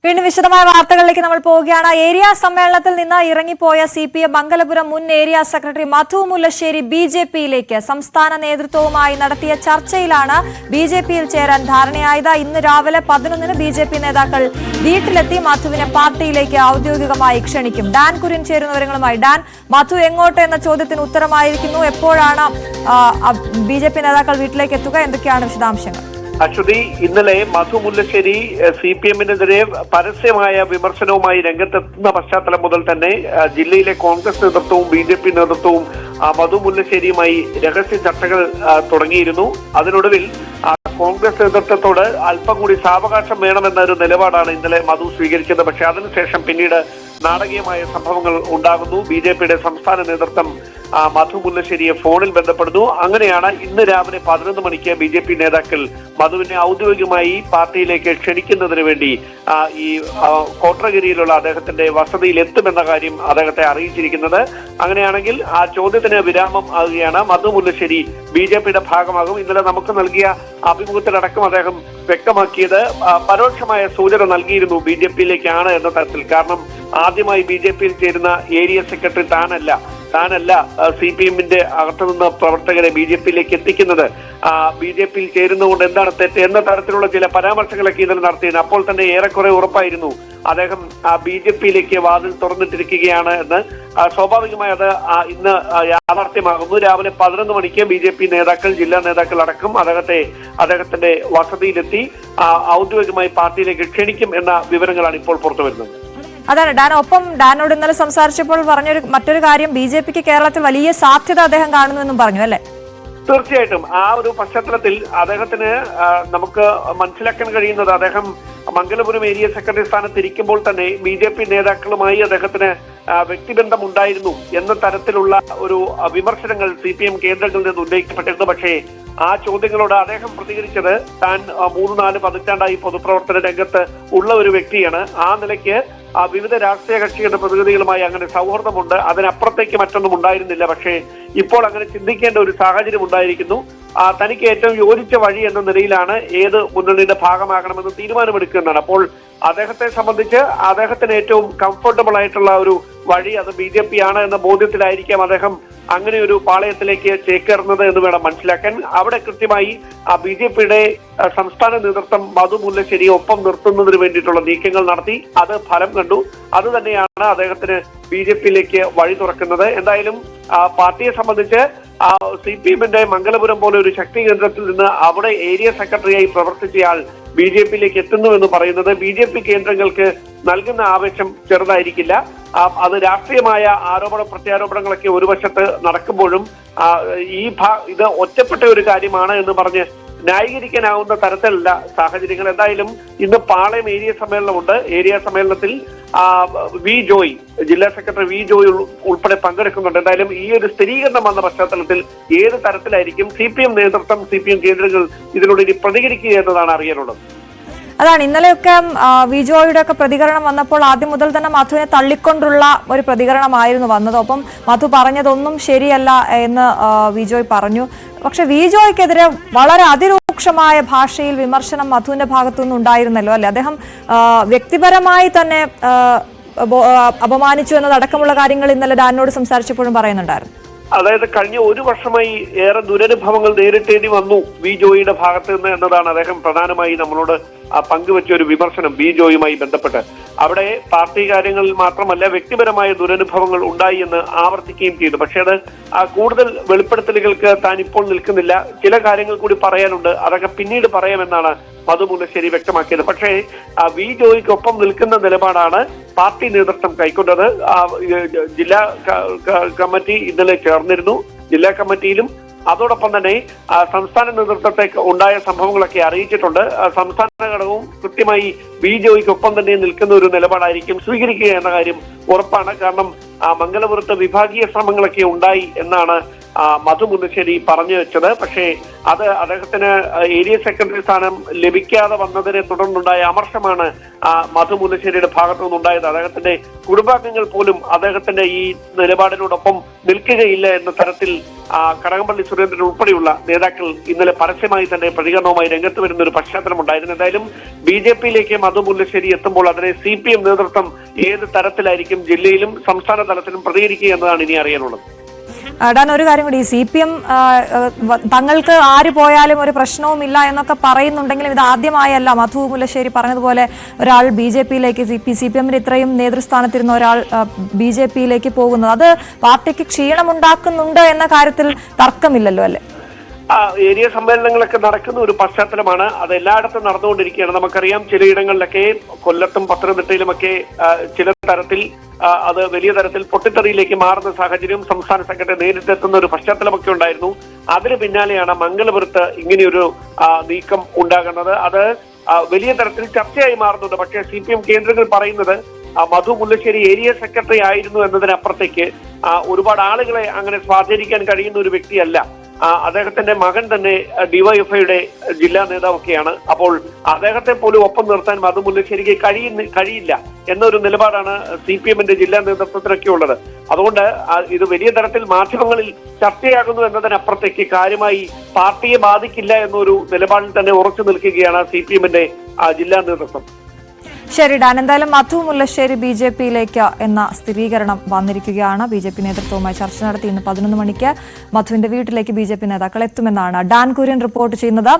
വീണ്ടും വിശദമായ വാർത്തകളിലേക്ക് നമ്മൾ പോവുകയാണ്. ഏരിയ സമ്മേളനത്തിൽ നിന്ന് ഇറങ്ങിപ്പോയ CPM മംഗലപുരം മുൻ ഏരിയ സെക്രട്ടറി മധു മുല്ലശ്ശേരി BJPയിലേക്ക് സംസ്ഥാന നേതൃത്വവുമായി നടത്തിയ ചർച്ചയിലാണ് BJPയിൽ ചേരാൻ ധാരണയായത്. ഇന്ന് രാവിലെ 11-ന് BJP നേതാക്കൾ വീട്ടിലെത്തി മധുവിനെ പാർട്ടിയിലേക്ക് ഔദ്യോഗികമായി ക്ഷണിക്കും. ഡാൻ കുര്യൻ ചേരുന്ന വിവരങ്ങളുമായി. ഡാൻ, മധു എങ്ങോട്ട് എന്ന ചോദ്യത്തിന് ഉത്തരമായിരിക്കുന്നു. എപ്പോഴാണ് BJP നേതാക്കൾ വീട്ടിലേക്ക് എത്തുക? എന്തൊക്കെയാണ് വിശദാംശങ്ങൾ? അശ്വതി, ഇന്നലെ മധു മുല്ലശ്ശേരി CPMനെതിരെ പരസ്യമായ വിമർശനവുമായി രംഗത്തെത്തുന്ന പശ്ചാത്തലം മുതൽ തന്നെ ജില്ലയിലെ കോൺഗ്രസ് നേതൃത്വവും BJP നേതൃത്വവും മധു മുല്ലശ്ശേരിയുമായി രഹസ്യ ചർച്ചകൾ തുടങ്ങിയിരുന്നു. അതിനൊടുവിൽ കോൺഗ്രസ് നേതൃത്വത്തോട് അല്പം കൂടി സാവകാശം വേണമെന്നൊരു നിലപാടാണ് ഇന്നലെ മധു സ്വീകരിച്ചത്. പക്ഷെ അതിനുശേഷം പിന്നീട് നാടകീയമായ സംഭവങ്ങൾ ഉണ്ടാകുന്നു. BJPയുടെ സംസ്ഥാന നേതൃത്വം മധു മുല്ലശ്ശേരിയെ ഫോണിൽ ബന്ധപ്പെടുന്നു. അങ്ങനെയാണ് ഇന്ന് രാവിലെ 11 മണിക്ക് BJP നേതാക്കൾ മധുവിനെ ഔദ്യോഗികമായി പാർട്ടിയിലേക്ക് ക്ഷണിക്കുന്നതിന് വേണ്ടി ഈ കോട്രഗിരിയിലുള്ള അദ്ദേഹത്തിന്റെ വസതിയിൽ എത്തുമെന്ന കാര്യം അദ്ദേഹത്തെ അറിയിച്ചിരിക്കുന്നത്. അങ്ങനെയാണെങ്കിൽ ആ ചോദ്യത്തിന് വിരാമം ആകുകയാണ്. മധു മുല്ലശ്ശേരി BJPയുടെ ഭാഗമാകും. ഇന്നലെ നമുക്ക് നൽകിയ അഭിമുഖത്തിലടക്കം അദ്ദേഹം വ്യക്തമാക്കിയത് പരോക്ഷമായ സൂചന നൽകിയിരുന്നു BJPയിലേക്കാണ് എന്ന തരത്തിൽ. കാരണം ആദ്യമായി BJPയിൽ ചേരുന്ന ഏരിയ സെക്രട്ടറി താനല്ല CPMന്റെ അകത്തുനിന്ന് പ്രവർത്തകരെ BJPയിലേക്ക് എത്തിക്കുന്നത്. BJPയിൽ ചേരുന്നതുകൊണ്ട് എന്താണ് തെറ്റ് എന്ന തരത്തിലുള്ള ചില പരാമർശങ്ങളൊക്കെ ഇന്നലെ നടത്തിയിരുന്നു. അപ്പോൾ തന്നെ ഏറെക്കുറെ ഉറപ്പായിരുന്നു അദ്ദേഹം BJPയിലേക്ക് വാതിൽ തുറന്നിട്ടിരിക്കുകയാണ് എന്ന്. സ്വാഭാവികമായി അത് ഇന്ന് യാഥാർത്ഥ്യമാകുന്നു. രാവിലെ 11 മണിക്ക് BJP നേതാക്കൾ, ജില്ലാ നേതാക്കൾ അടക്കം അദ്ദേഹത്തിന്റെ വസതിയിലെത്തി ഔദ്യോഗികമായി പാർട്ടിയിലേക്ക് ക്ഷണിക്കും എന്ന വിവരങ്ങളാണ് ഇപ്പോൾ പുറത്തു വരുന്നത്. അതാണ് ഡാൻ. ഒപ്പം ഡാനോട് ഇന്നലെ സംസാരിച്ചപ്പോൾ പറഞ്ഞൊരു മറ്റൊരു കാര്യം, BJPക്ക് കേരളത്തിൽ വലിയ സാധ്യത അദ്ദേഹം കാണുന്നുവെന്നും പറഞ്ഞു, അല്ലേ? തീർച്ചയായിട്ടും ആ ഒരു പശ്ചാത്തലത്തിൽ അദ്ദേഹത്തിന് നമുക്ക് മനസ്സിലാക്കാൻ കഴിയുന്നത്, അദ്ദേഹം മംഗലപുരം ഏരിയ സെക്രട്ടറി സ്ഥാനത്ത് ഇരിക്കുമ്പോൾ തന്നെ BJP നേതാക്കളുമായി അദ്ദേഹത്തിന് വ്യക്തിബന്ധം ഉണ്ടായിരുന്നു എന്ന തരത്തിലുള്ള ഒരു വിമർശനങ്ങൾ CPM കേന്ദ്രങ്ങളിൽ നിന്ന് ഉന്നയിക്കപ്പെട്ടിരുന്നു. പക്ഷേ ആ ചോദ്യങ്ങളോട് അദ്ദേഹം പ്രതികരിച്ചത് താൻ 3-4 പതിറ്റാണ്ടായി പൊതുപ്രവർത്തന രംഗത്ത് ഉള്ള ഒരു വ്യക്തിയാണ്. ആ നിലയ്ക്ക് വിവിധ രാഷ്ട്രീയ കക്ഷികളുടെ പ്രതിനിധികളുമായി അങ്ങനെ സൗഹൃദമുണ്ട്, അതിനപ്പുറത്തേക്ക് മറ്റൊന്നും ഉണ്ടായിരുന്നില്ല. പക്ഷേ ഇപ്പോൾ അങ്ങനെ ചിന്തിക്കേണ്ട ഒരു സാഹചര്യം ഉണ്ടായിരിക്കുന്നു. തനിക്ക് ഏറ്റവും യോജിച്ച വഴി എന്ന നിലയിലാണ് ഏത് മുന്നണിയുടെ ഭാഗമാകണമെന്ന് തീരുമാനമെടുക്കുന്നതാണ്. അപ്പോൾ അദ്ദേഹത്തെ സംബന്ധിച്ച് അദ്ദേഹത്തിന് ഏറ്റവും കംഫർട്ടബിൾ ആയിട്ടുള്ള ഒരു വഴി അത് BJP ആണ് എന്ന ബോധ്യത്തിലായിരിക്കാം അദ്ദേഹം അങ്ങനെ ഒരു പാളയത്തിലേക്ക് ചേക്കേറുന്നത് എന്ന് വേണം മനസ്സിലാക്കാൻ. അവിടെ കൃത്യമായി BJPയുടെ സംസ്ഥാന നേതൃത്വം മധു മുല്ലശ്ശേരിയെ ഒപ്പം നിർത്തുന്നതിന് വേണ്ടിയിട്ടുള്ള നീക്കങ്ങൾ നടത്തി. അത് ഫലം കണ്ടു. അത് തന്നെയാണ് അദ്ദേഹത്തിന് BJPയിലേക്ക് വഴി തുറക്കുന്നത്. എന്തായാലും പാർട്ടിയെ സംബന്ധിച്ച് CPMന്റെ മംഗലപുരം പോലെ ഒരു ശക്തി കേന്ദ്രത്തിൽ നിന്ന് അവിടെ ഏരിയ സെക്രട്ടറിയായി പ്രവർത്തിച്ചയാൾ BJPയിലേക്ക് എത്തുന്നു എന്ന് പറയുന്നത് BJP കേന്ദ്രങ്ങൾക്ക് നൽകുന്ന ആവേശം ചെറുതായിരിക്കില്ല. അത് രാഷ്ട്രീയമായ ആരോപണ പ്രത്യാരോപണങ്ങളൊക്കെ ഒരു വശത്ത് നടക്കുമ്പോഴും ഇത് ഒറ്റപ്പെട്ട ഒരു കാര്യമാണ് എന്ന് പറഞ്ഞ് ന്യായീകരിക്കാനാവുന്ന തരത്തിലുള്ള സാഹചര്യങ്ങൾ. എന്തായാലും ഇന്ന് പാളയം ഏരിയ സമ്മേളനമുണ്ട്. ഏരിയ സമ്മേളനത്തിൽ വി ജോയ്, ജില്ലാ സെക്രട്ടറി വി ജോയ് ഉൾപ്പെടെ പങ്കെടുക്കുന്നുണ്ട്. എന്തായാലും ഈ ഒരു സ്ഥിരീകരണം വന്ന പശ്ചാത്തലത്തിൽ ഏത് തരത്തിലായിരിക്കും CPM നേതൃത്വം, CPM കേന്ദ്രങ്ങൾ ഇതിനോട് ഇനി പ്രതികരിക്കുക എന്നതാണ് അറിയാനുള്ളത്. അതാണ് ഇന്നലെയൊക്കെ വിജോയുടെ ഒക്കെ പ്രതികരണം വന്നപ്പോൾ ആദ്യം മുതൽ തന്നെ മധുവിനെ തള്ളിക്കൊണ്ടുള്ള ഒരു പ്രതികരണമായിരുന്നു വന്നത്. ഒപ്പം മധു പറഞ്ഞതൊന്നും ശരിയല്ല എന്ന് വിജോയ് പറഞ്ഞു. പക്ഷെ വിജോയ്ക്കെതിരെ വളരെ അതിരൂക്ഷമായ ഭാഷയിൽ വിമർശനം മധുവിന്റെ ഭാഗത്തുനിന്ന് ഉണ്ടായിരുന്നല്ലോ, അല്ലെ? അദ്ദേഹം വ്യക്തിപരമായി തന്നെ അപമാനിച്ചു എന്നതടക്കമുള്ള കാര്യങ്ങൾ ഇന്നലെ ഡാനോട് സംസാരിച്ചപ്പോഴും പറയുന്നുണ്ടായിരുന്നു. അതായത് കഴിഞ്ഞ ഒരു വർഷമായി ഏറെ ദുരനുഭവങ്ങൾ നേരിട്ടേണ്ടി വന്നു വി ജോയിയുടെ ഭാഗത്ത് നിന്ന് എന്നതാണ് അദ്ദേഹം പ്രധാനമായി നമ്മളോട് പങ്കുവെച്ച ഒരു വിമർശനം വി ജോയുമായി ബന്ധപ്പെട്ട്. അവിടെ പാർട്ടി കാര്യങ്ങളിൽ മാത്രമല്ല വ്യക്തിപരമായ ദുരനുഭവങ്ങൾ ഉണ്ടായി എന്ന് ആവർത്തിക്കുകയും ചെയ്തു. പക്ഷെ അത് കൂടുതൽ വെളിപ്പെടുത്തലുകൾക്ക് താൻ ഇപ്പോൾ നിൽക്കുന്നില്ല. ചില കാര്യങ്ങൾ കൂടി പറയാനുണ്ട്, അതൊക്കെ പിന്നീട് പറയാമെന്നാണ് മധു മുല്ലശ്ശേരി വ്യക്തമാക്കിയത്. പക്ഷേ വി ജോയ്ക്കൊപ്പം നിൽക്കുന്ന നിലപാടാണ് പാർട്ടി നേതൃത്വം കൈക്കൊണ്ടത്. ജില്ലാ കമ്മിറ്റി ഇന്നലെ ചേർന്നിരുന്നു. ജില്ലാ കമ്മിറ്റിയിലും അതോടൊപ്പം തന്നെ സംസ്ഥാന നേതൃത്വത്തെ ഉണ്ടായ സംഭവങ്ങളൊക്കെ അറിയിച്ചിട്ടുണ്ട്. സംസ്ഥാന ഘടകവും കൃത്യമായി വി ജോയ്ക്കൊപ്പം തന്നെ നിൽക്കുന്ന ഒരു നിലപാടായിരിക്കും സ്വീകരിക്കുക എന്ന കാര്യം ഉറപ്പാണ്. കാരണം മംഗലപുരത്ത് വിഭാഗീയ ശ്രമങ്ങളൊക്കെ ഉണ്ടായി എന്നാണ് മധു മുല്ലശ്ശേരി പറഞ്ഞു വെച്ചത്. പക്ഷേ അത് അദ്ദേഹത്തിന് ഏരിയ സെക്രട്ടറി സ്ഥാനം ലഭിക്കാതെ വന്നതിനെ തുടർന്നുണ്ടായ അമർഷമാണ് മധു മുല്ലശ്ശേരിയുടെ ഭാഗത്തു നിന്നുണ്ടായത്. അദ്ദേഹത്തിന്റെ കുടുംബാംഗങ്ങൾ പോലും അദ്ദേഹത്തിന്റെ ഈ നിലപാടിനോടൊപ്പം നിൽക്കുകയില്ല എന്ന തരത്തിൽ കടകംപള്ളി സുരേന്ദ്രൻ ഉൾപ്പെടെയുള്ള നേതാക്കൾ ഇന്നലെ പരസ്യമായി തന്നെ പ്രതികരണവുമായി രംഗത്ത് വരുന്ന ഒരു പശ്ചാത്തലമുണ്ടായിരുന്നു. എന്തായാലും BJP-യിലേക്ക് മധു മുല്ലശ്ശേരി എത്തുമ്പോൾ അതിനെ CPM നേതൃത്വം ഏത് തരത്തിലായിരിക്കും ജില്ലയിലും സംസ്ഥാന തലത്തിലും പ്രതികരിക്കുക എന്നതാണ് ഇനി അറിയാനുള്ളത്. ഡാൻ, ഒരു കാര്യം കൂടി, CPM തങ്ങൾക്ക് ആര് പോയാലും ഒരു പ്രശ്നവുമില്ല എന്നൊക്കെ പറയുന്നുണ്ടെങ്കിലും ഇത് ആദ്യമായല്ല മധു മുല്ലശ്ശേരി പറഞ്ഞതുപോലെ ഒരാൾ BJP-യിലേക്ക് CPM-ന് ഇത്രയും നേതൃസ്ഥാനത്തിരുന്ന ഒരാൾ BJP-യിലേക്ക് പോകുന്നത്. അത് പാർട്ടിക്ക് ക്ഷീണമുണ്ടാക്കുന്നുണ്ട് എന്ന കാര്യത്തിൽ തർക്കമില്ലല്ലോ അല്ലെ? ഏരിയ സമ്മേളനങ്ങളൊക്കെ നടക്കുന്ന ഒരു പശ്ചാത്തലമാണ്. അത് എല്ലായിടത്തും നടന്നുകൊണ്ടിരിക്കുകയാണ്. നമുക്കറിയാം ചിലയിടങ്ങളിലൊക്കെ കൊല്ലത്തും പത്തനംതിട്ടയിലുമൊക്കെ ചില തരത്തിൽ അത് വലിയ തരത്തിൽ പൊട്ടിത്തെറിയിലേക്ക് മാറുന്ന സാഹചര്യം സംസ്ഥാന സെക്രട്ടറി നേരിട്ടെത്തുന്ന ഒരു പശ്ചാത്തലമൊക്കെ ഉണ്ടായിരുന്നു. അതിന് പിന്നാലെയാണ് മംഗലപുരത്ത് ഇങ്ങനെയൊരു നീക്കം ഉണ്ടാകുന്നത്. അത് വലിയ തരത്തിൽ ചർച്ചയായി മാറുന്നുണ്ട്. പക്ഷേ CPM കേന്ദ്രങ്ങൾ പറയുന്നത് മധു മുല്ലശ്ശേരി ഏരിയ സെക്രട്ടറി ആയിരുന്നു എന്നതിനപ്പുറത്തേക്ക് ഒരുപാട് ആളുകളെ അങ്ങനെ സ്വാധീനിക്കാൻ കഴിയുന്ന ഒരു വ്യക്തിയല്ല. അദ്ദേഹത്തിന്റെ മകൻ തന്നെ DYFIയുടെ ജില്ലാ നേതാവൊക്കെയാണ്. അപ്പോൾ അദ്ദേഹത്തെ പോലും ഒപ്പം നിർത്താൻ മധു മുല്ലശ്ശേരിക്ക് കഴിയില്ല എന്നൊരു നിലപാടാണ് CPM-ന്റെ ജില്ലാ നേതൃത്വത്തിലൊക്കെ ഉള്ളത്. അതുകൊണ്ട് ഇത് വലിയ തരത്തിൽ മാധ്യമങ്ങളിൽ ചർച്ചയാകുന്നു എന്നതിനപ്പുറത്തേക്ക് കാര്യമായി പാർട്ടിയെ ബാധിക്കില്ല എന്നൊരു നിലപാടിൽ തന്നെ ഉറച്ചു നിൽക്കുകയാണ് CPM-ന്റെ ജില്ലാ നേതൃത്വം. ശരി ഡാൻ, എന്തായാലും മധു മുല്ലശ്ശേരി BJP-യിലേക്ക് എന്ന സ്ഥിരീകരണം വന്നിരിക്കുകയാണ്. BJP നേതൃത്വവുമായി ചർച്ച നടത്തി ഇന്ന് 11 മണിക്ക് മധുവിന്റെ വീട്ടിലേക്ക് BJP നേതാക്കൾ എത്തുമെന്നാണ് ഡാൻ കുര്യൻ റിപ്പോർട്ട് ചെയ്യുന്നത്.